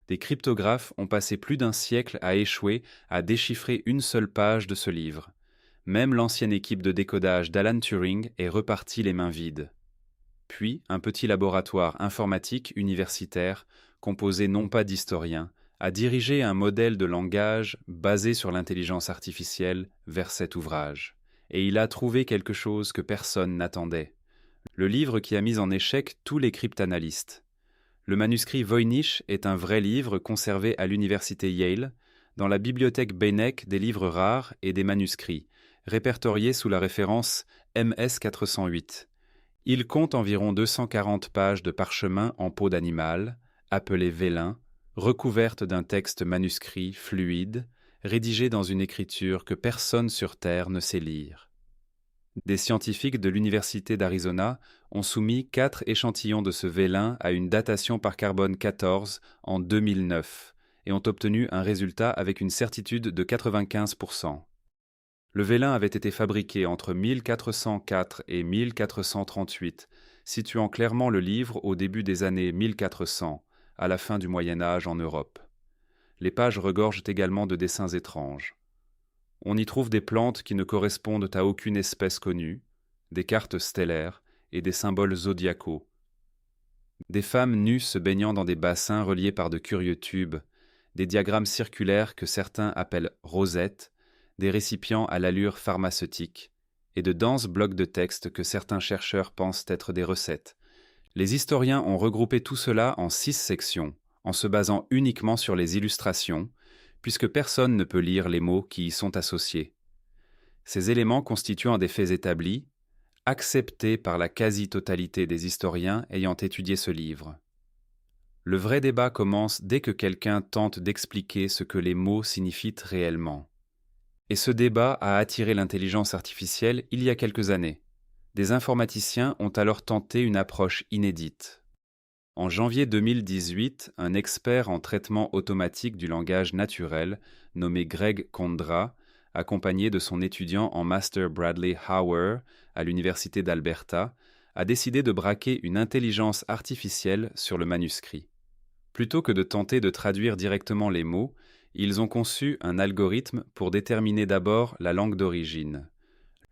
Des cryptographes ont passé plus d'un siècle à échouer à déchiffrer une seule page de ce livre. Même l'ancienne équipe de décodage d'Alan Turing est repartie les mains vides. Puis, un petit laboratoire informatique universitaire, composé non pas d'historiens, a dirigé un modèle de langage basé sur l'intelligence artificielle vers cet ouvrage. Et il a trouvé quelque chose que personne n'attendait. Le livre qui a mis en échec tous les cryptanalystes. Le manuscrit Voynich est un vrai livre conservé à l'université Yale, dans la bibliothèque Beinecke des livres rares et des manuscrits, répertoriés sous la référence MS 408. Il compte environ 240 pages de parchemin en peau d'animal, appelé vélin, recouverte d'un texte manuscrit fluide, rédigé dans une écriture que personne sur Terre ne sait lire. Des scientifiques de l'Université d'Arizona ont soumis 4 échantillons de ce vélin à une datation par carbone 14 en 2009 et ont obtenu un résultat avec une certitude de 95%. Le vélin avait été fabriqué entre 1404 et 1438, situant clairement le livre au début des années 1400, à la fin du Moyen Âge en Europe. Les pages regorgent également de dessins étranges. On y trouve des plantes qui ne correspondent à aucune espèce connue, des cartes stellaires et des symboles zodiacaux. Des femmes nues se baignant dans des bassins reliés par de curieux tubes, des diagrammes circulaires que certains appellent rosettes, des récipients à l'allure pharmaceutique, et de denses blocs de texte que certains chercheurs pensent être des recettes. Les historiens ont regroupé tout cela en 6 sections, en se basant uniquement sur les illustrations, puisque personne ne peut lire les mots qui y sont associés. Ces éléments constituant des faits établis, acceptés par la quasi-totalité des historiens ayant étudié ce livre. Le vrai débat commence dès que quelqu'un tente d'expliquer ce que les mots signifient réellement. Et ce débat a attiré l'intelligence artificielle il y a quelques années. Des informaticiens ont alors tenté une approche inédite. En janvier 2018, un expert en traitement automatique du langage naturel, nommé Greg Kondra, accompagné de son étudiant en master Bradley Hauer à l'Université d'Alberta, a décidé de braquer une intelligence artificielle sur le manuscrit. Plutôt que de tenter de traduire directement les mots, ils ont conçu un algorithme pour déterminer d'abord la langue d'origine.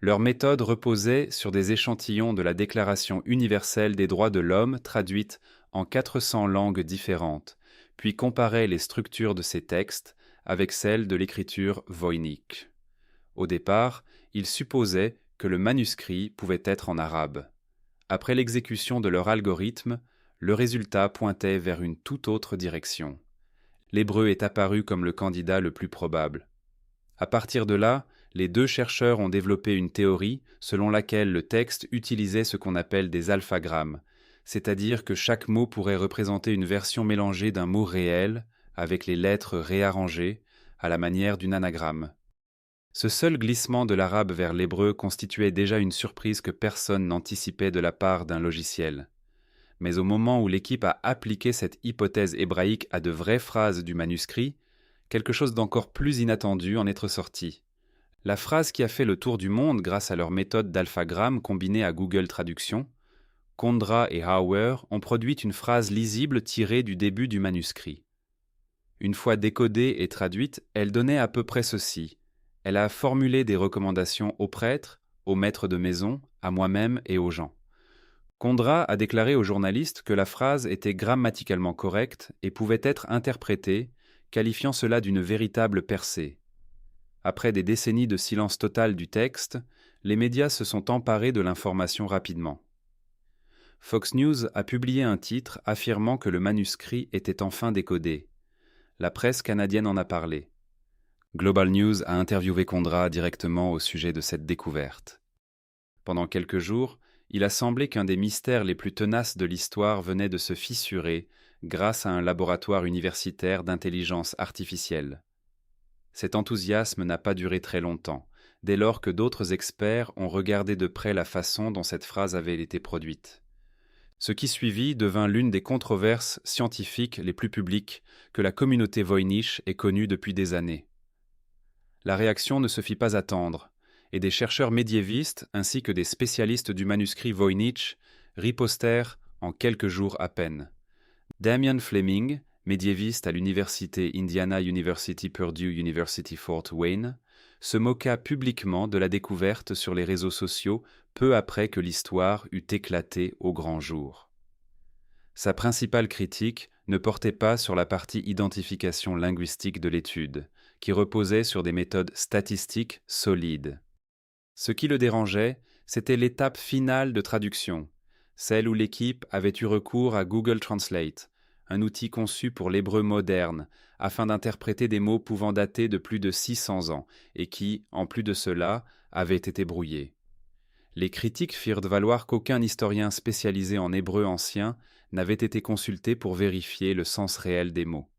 Leur méthode reposait sur des échantillons de la Déclaration universelle des droits de l'homme traduite en 400 langues différentes, puis comparait les structures de ces textes avec celles de l'écriture voynich. Au départ, ils supposaient que le manuscrit pouvait être en arabe. Après l'exécution de leur algorithme, le résultat pointait vers une toute autre direction. L'hébreu est apparu comme le candidat le plus probable. À partir de là, les 2 chercheurs ont développé une théorie selon laquelle le texte utilisait ce qu'on appelle des alphagrammes, c'est-à-dire que chaque mot pourrait représenter une version mélangée d'un mot réel, avec les lettres réarrangées, à la manière d'une anagramme. Ce seul glissement de l'arabe vers l'hébreu constituait déjà une surprise que personne n'anticipait de la part d'un logiciel. Mais au moment où l'équipe a appliqué cette hypothèse hébraïque à de vraies phrases du manuscrit, quelque chose d'encore plus inattendu en est ressorti. La phrase qui a fait le tour du monde grâce à leur méthode d'alphagramme combinée à Google Traduction, Kondra et Hauer ont produit une phrase lisible tirée du début du manuscrit. Une fois décodée et traduite, elle donnait à peu près ceci. Elle a formulé des recommandations aux prêtres, aux maîtres de maison, à moi-même et aux gens. Kondra a déclaré aux journalistes que la phrase était grammaticalement correcte et pouvait être interprétée, qualifiant cela d'une véritable percée. Après des décennies de silence total du texte, les médias se sont emparés de l'information rapidement. Fox News a publié un titre affirmant que le manuscrit était enfin décodé. La presse canadienne en a parlé. Global News a interviewé Kondra directement au sujet de cette découverte. Pendant quelques jours, il a semblé qu'un des mystères les plus tenaces de l'histoire venait de se fissurer grâce à un laboratoire universitaire d'intelligence artificielle. Cet enthousiasme n'a pas duré très longtemps, dès lors que d'autres experts ont regardé de près la façon dont cette phrase avait été produite. Ce qui suivit devint l'une des controverses scientifiques les plus publiques que la communauté voynich ait connue depuis des années. La réaction ne se fit pas attendre, et des chercheurs médiévistes ainsi que des spécialistes du manuscrit voynich ripostèrent en quelques jours à peine. Damian Fleming, médiéviste à l'université Indiana University Purdue University Fort Wayne, se moqua publiquement de la découverte sur les réseaux sociaux peu après que l'histoire eut éclaté au grand jour. Sa principale critique ne portait pas sur la partie identification linguistique de l'étude, qui reposait sur des méthodes statistiques solides. Ce qui le dérangeait, c'était l'étape finale de traduction, celle où l'équipe avait eu recours à Google Translate, un outil conçu pour l'hébreu moderne, afin d'interpréter des mots pouvant dater de plus de 600 ans, et qui, en plus de cela, avaient été brouillés. Les critiques firent valoir qu'aucun historien spécialisé en hébreu ancien n'avait été consulté pour vérifier le sens réel des mots.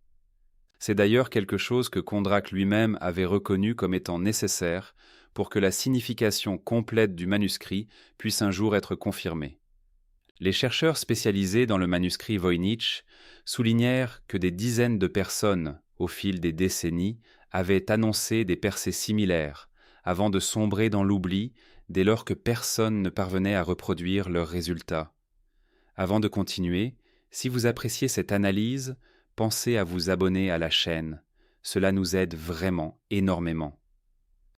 C'est d'ailleurs quelque chose que Kondrack lui-même avait reconnu comme étant nécessaire pour que la signification complète du manuscrit puisse un jour être confirmée. Les chercheurs spécialisés dans le manuscrit Voynich soulignèrent que des dizaines de personnes, au fil des décennies, avaient annoncé des percées similaires, avant de sombrer dans l'oubli dès lors que personne ne parvenait à reproduire leurs résultats. Avant de continuer, si vous appréciez cette analyse, pensez à vous abonner à la chaîne. Cela nous aide vraiment énormément.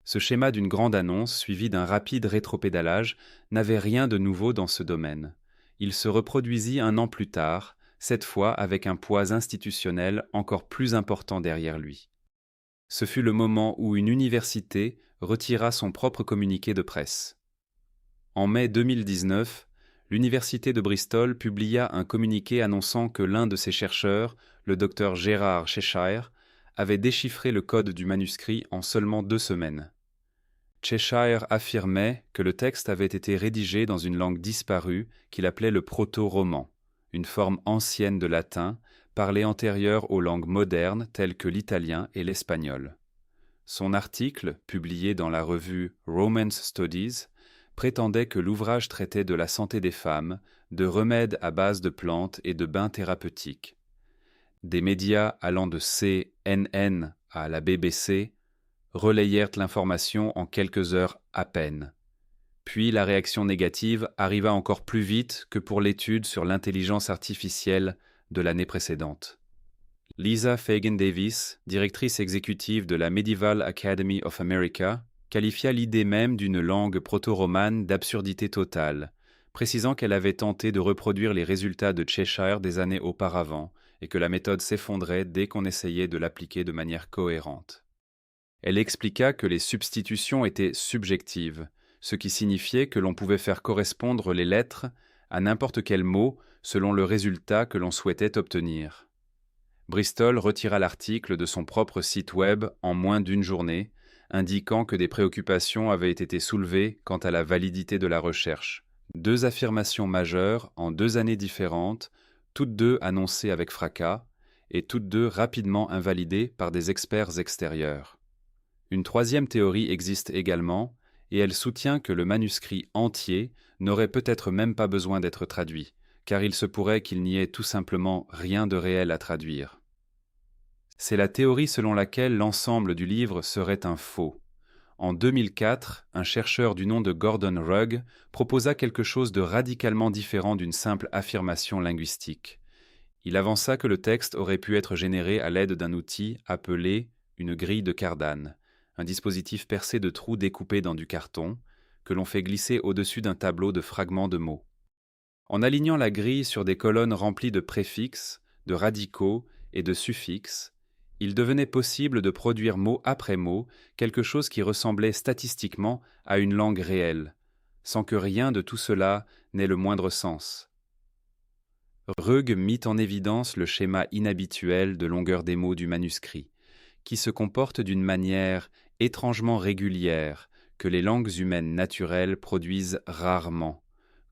Ce schéma d'une grande annonce suivi d'un rapide rétropédalage n'avait rien de nouveau dans ce domaine. Il se reproduisit un an plus tard, cette fois avec un poids institutionnel encore plus important derrière lui. Ce fut le moment où une université retira son propre communiqué de presse. En mai 2019, l'université de Bristol publia un communiqué annonçant que l'un de ses chercheurs, le docteur Gerard Cheshire, avait déchiffré le code du manuscrit en seulement 2 semaines. Cheshire affirmait que le texte avait été rédigé dans une langue disparue qu'il appelait le proto-roman, une forme ancienne de latin, parlée antérieure aux langues modernes telles que l'italien et l'espagnol. Son article, publié dans la revue Romance Studies, prétendait que l'ouvrage traitait de la santé des femmes, de remèdes à base de plantes et de bains thérapeutiques. Des médias allant de CNN à la BBC relayèrent l'information en quelques heures à peine. Puis la réaction négative arriva encore plus vite que pour l'étude sur l'intelligence artificielle de l'année précédente. Lisa Fagan Davis, directrice exécutive de la Medieval Academy of America, qualifia l'idée même d'une langue proto-romane d'absurdité totale, précisant qu'elle avait tenté de reproduire les résultats de Cheshire des années auparavant et que la méthode s'effondrait dès qu'on essayait de l'appliquer de manière cohérente. Elle expliqua que les substitutions étaient subjectives, ce qui signifiait que l'on pouvait faire correspondre les lettres à n'importe quel mot selon le résultat que l'on souhaitait obtenir. Bristol retira l'article de son propre site web en moins d'1 journée, indiquant que des préoccupations avaient été soulevées quant à la validité de la recherche. 2 affirmations majeures en 2 années différentes, toutes 2 annoncées avec fracas, et toutes 2 rapidement invalidées par des experts extérieurs. Une 3e théorie existe également, et elle soutient que le manuscrit entier n'aurait peut-être même pas besoin d'être traduit, car il se pourrait qu'il n'y ait tout simplement rien de réel à traduire. C'est la théorie selon laquelle l'ensemble du livre serait un faux. En 2004, un chercheur du nom de Gordon Rugg proposa quelque chose de radicalement différent d'une simple affirmation linguistique. Il avança que le texte aurait pu être généré à l'aide d'un outil appelé une grille de Cardan, un dispositif percé de trous découpés dans du carton, que l'on fait glisser au-dessus d'un tableau de fragments de mots. En alignant la grille sur des colonnes remplies de préfixes, de radicaux et de suffixes, il devenait possible de produire mot après mot quelque chose qui ressemblait statistiquement à une langue réelle, sans que rien de tout cela n'ait le moindre sens. Rugg mit en évidence le schéma inhabituel de longueur des mots du manuscrit, qui se comporte d'une manière étrangement régulière que les langues humaines naturelles produisent rarement,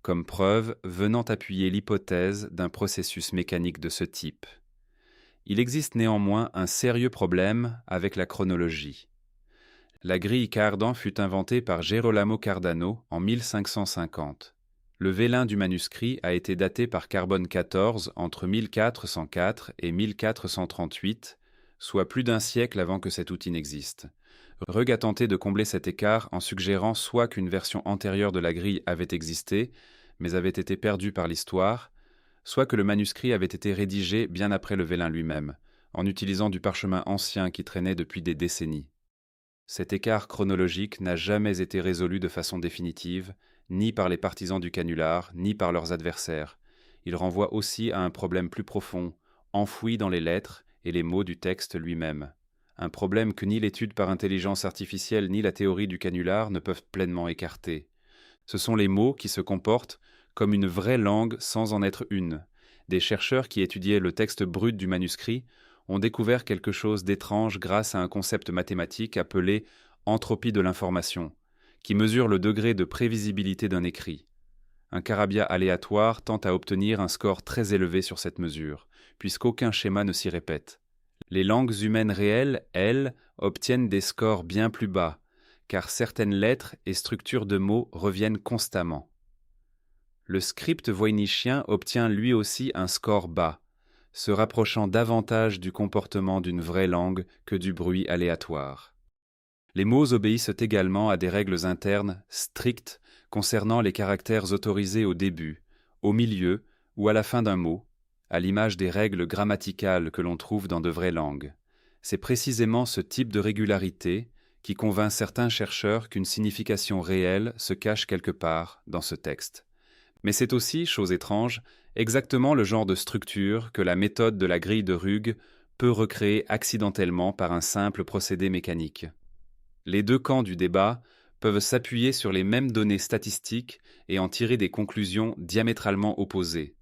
comme preuve venant appuyer l'hypothèse d'un processus mécanique de ce type. Il existe néanmoins un sérieux problème avec la chronologie. La grille Cardan fut inventée par Gerolamo Cardano en 1550. Le vélin du manuscrit a été daté par Carbone 14 entre 1404 et 1438, soit plus d'1 siècle avant que cet outil n'existe. Rugg a tenté de combler cet écart en suggérant soit qu'une version antérieure de la grille avait existé, mais avait été perdue par l'histoire, soit que le manuscrit avait été rédigé bien après le Vélin lui-même, en utilisant du parchemin ancien qui traînait depuis des décennies. Cet écart chronologique n'a jamais été résolu de façon définitive, ni par les partisans du canular, ni par leurs adversaires. Il renvoie aussi à un problème plus profond, enfoui dans les lettres et les mots du texte lui-même. Un problème que ni l'étude par intelligence artificielle ni la théorie du canular ne peuvent pleinement écarter. Ce sont les mots qui se comportent comme une vraie langue sans en être une. Des chercheurs qui étudiaient le texte brut du manuscrit ont découvert quelque chose d'étrange grâce à un concept mathématique appelé entropie de l'information, qui mesure le degré de prévisibilité d'un écrit. Un charabia aléatoire tend à obtenir un score très élevé sur cette mesure, puisqu'aucun schéma ne s'y répète. Les langues humaines réelles, elles, obtiennent des scores bien plus bas, car certaines lettres et structures de mots reviennent constamment. Le script voynich obtient lui aussi un score bas, se rapprochant davantage du comportement d'une vraie langue que du bruit aléatoire. Les mots obéissent également à des règles internes strictes concernant les caractères autorisés au début, au milieu ou à la fin d'un mot, à l'image des règles grammaticales que l'on trouve dans de vraies langues. C'est précisément ce type de régularité qui convainc certains chercheurs qu'une signification réelle se cache quelque part dans ce texte. Mais c'est aussi, chose étrange, exactement le genre de structure que la méthode de la grille de Rugg peut recréer accidentellement par un simple procédé mécanique. Les deux camps du débat peuvent s'appuyer sur les mêmes données statistiques et en tirer des conclusions diamétralement opposées.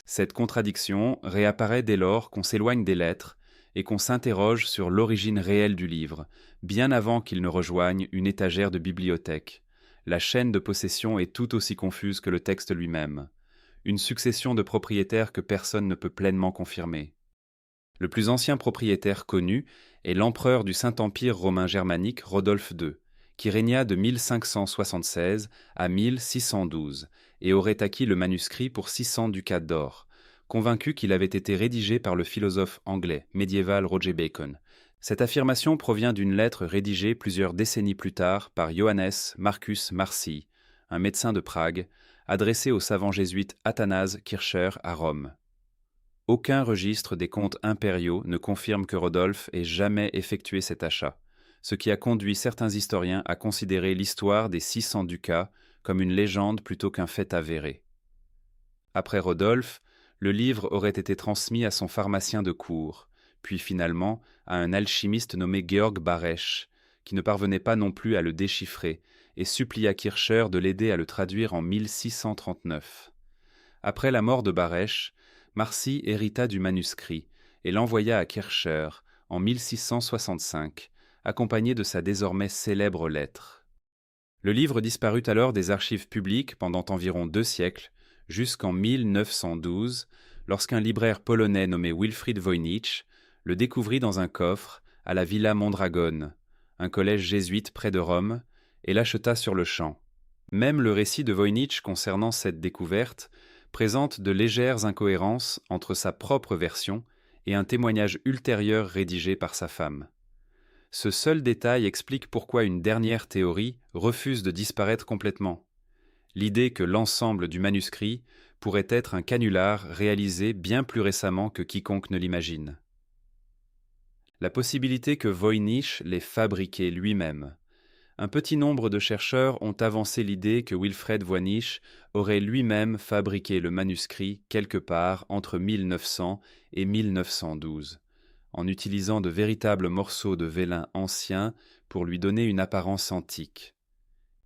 Cette contradiction réapparaît dès lors qu'on s'éloigne des lettres et qu'on s'interroge sur l'origine réelle du livre, bien avant qu'il ne rejoigne une étagère de bibliothèque. La chaîne de possession est tout aussi confuse que le texte lui-même, une succession de propriétaires que personne ne peut pleinement confirmer. Le plus ancien propriétaire connu est l'empereur du Saint-Empire romain germanique Rodolphe II, qui régna de 1576 à 1612 et aurait acquis le manuscrit pour 600 ducats d'or, convaincu qu'il avait été rédigé par le philosophe anglais médiéval Roger Bacon. Cette affirmation provient d'une lettre rédigée plusieurs décennies plus tard par Johannes Marcus Marci, un médecin de Prague, adressée au savant jésuite Athanase Kircher à Rome. Aucun registre des comptes impériaux ne confirme que Rodolphe ait jamais effectué cet achat, ce qui a conduit certains historiens à considérer l'histoire des 600 ducats comme une légende plutôt qu'un fait avéré. Après Rodolphe, le livre aurait été transmis à son pharmacien de cour, puis finalement à un alchimiste nommé Georg Baresch, qui ne parvenait pas non plus à le déchiffrer, et supplia Kircher de l'aider à le traduire en 1639. Après la mort de Baresch, Marci hérita du manuscrit et l'envoya à Kircher en 1665, accompagné de sa désormais célèbre lettre. Le livre disparut alors des archives publiques pendant environ 2 siècles, jusqu'en 1912, lorsqu'un libraire polonais nommé Wilfrid Voynich le découvrit dans un coffre à la Villa Mondragone, un collège jésuite près de Rome, et l'acheta sur le champ. Même le récit de Voynich concernant cette découverte présente de légères incohérences entre sa propre version et un témoignage ultérieur rédigé par sa femme. Ce seul détail explique pourquoi une dernière théorie refuse de disparaître complètement. L'idée que l'ensemble du manuscrit pourrait être un canular réalisé bien plus récemment que quiconque ne l'imagine. La possibilité que Voynich l'ait fabriqué lui-même. Un petit nombre de chercheurs ont avancé l'idée que Wilfred Voynich aurait lui-même fabriqué le manuscrit quelque part entre 1900 et 1912, en utilisant de véritables morceaux de vélin ancien pour lui donner une apparence antique.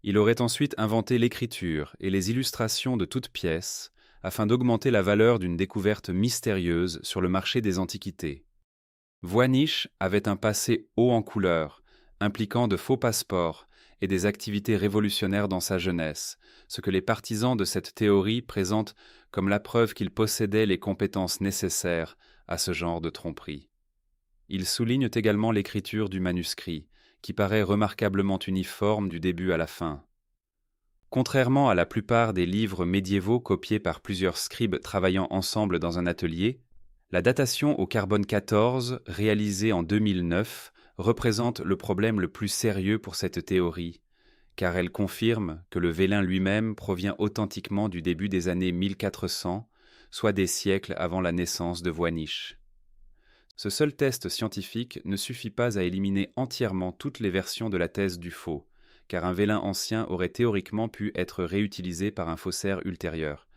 Il aurait ensuite inventé l'écriture et les illustrations de toutes pièces afin d'augmenter la valeur d'une découverte mystérieuse sur le marché des antiquités. Voynich avait un passé haut en couleur, impliquant de faux passeports et des activités révolutionnaires dans sa jeunesse, ce que les partisans de cette théorie présentent comme la preuve qu'il possédait les compétences nécessaires à ce genre de tromperie. Ils soulignent également l'écriture du manuscrit, qui paraît remarquablement uniforme du début à la fin. Contrairement à la plupart des livres médiévaux copiés par plusieurs scribes travaillant ensemble dans un atelier, la datation au carbone 14, réalisée en 2009, représente le problème le plus sérieux pour cette théorie, car elle confirme que le vélin lui-même provient authentiquement du début des années 1400, soit des siècles avant la naissance de Voynich. Ce seul test scientifique ne suffit pas à éliminer entièrement toutes les versions de la thèse du faux, car un vélin ancien aurait théoriquement pu être réutilisé par un faussaire ultérieur.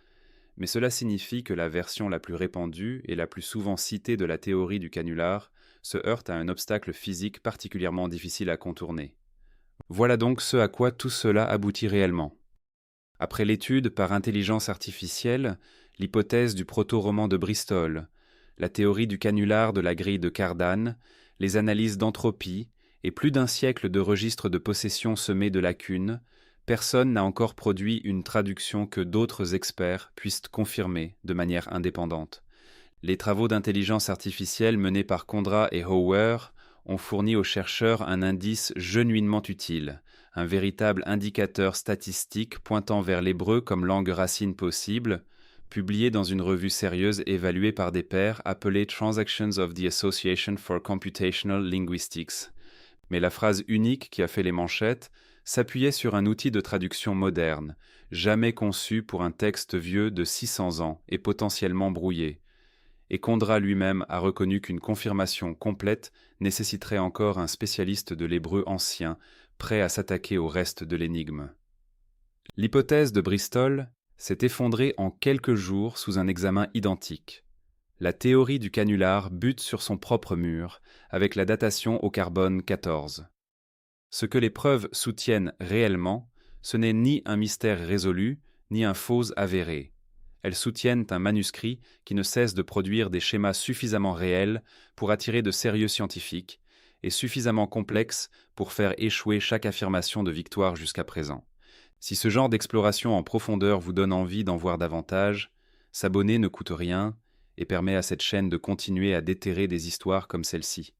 Mais cela signifie que la version la plus répandue et la plus souvent citée de la théorie du canular se heurte à un obstacle physique particulièrement difficile à contourner. Voilà donc ce à quoi tout cela aboutit réellement. Après l'étude par intelligence artificielle, l'hypothèse du proto-roman de Bristol, la théorie du canular de la grille de Cardan, les analyses d'entropie et plus d'un siècle de registres de possession semés de lacunes, personne n'a encore produit une traduction que d'autres experts puissent confirmer de manière indépendante. Les travaux d'intelligence artificielle menés par Condra et Hower ont fourni aux chercheurs un indice genuinement utile, un véritable indicateur statistique pointant vers l'hébreu comme langue racine possible, publié dans une revue sérieuse évaluée par des pairs appelée Transactions of the Association for Computational Linguistics. Mais la phrase unique qui a fait les manchettes s'appuyait sur un outil de traduction moderne, jamais conçu pour un texte vieux de 600 ans et potentiellement brouillé. Et Condra lui-même a reconnu qu'une confirmation complète nécessiterait encore un spécialiste de l'hébreu ancien, prêt à s'attaquer au reste de l'énigme. L'hypothèse de Bristol s'est effondrée en quelques jours sous un examen identique. La théorie du canular bute sur son propre mur, avec la datation au carbone 14. Ce que les preuves soutiennent réellement, ce n'est ni un mystère résolu, ni un faux avéré. Elles soutiennent un manuscrit qui ne cesse de produire des schémas suffisamment réels pour attirer de sérieux scientifiques et suffisamment complexes pour faire échouer chaque affirmation de victoire jusqu'à présent. Si ce genre d'exploration en profondeur vous donne envie d'en voir davantage, s'abonner ne coûte rien et permet à cette chaîne de continuer à déterrer des histoires comme celle-ci.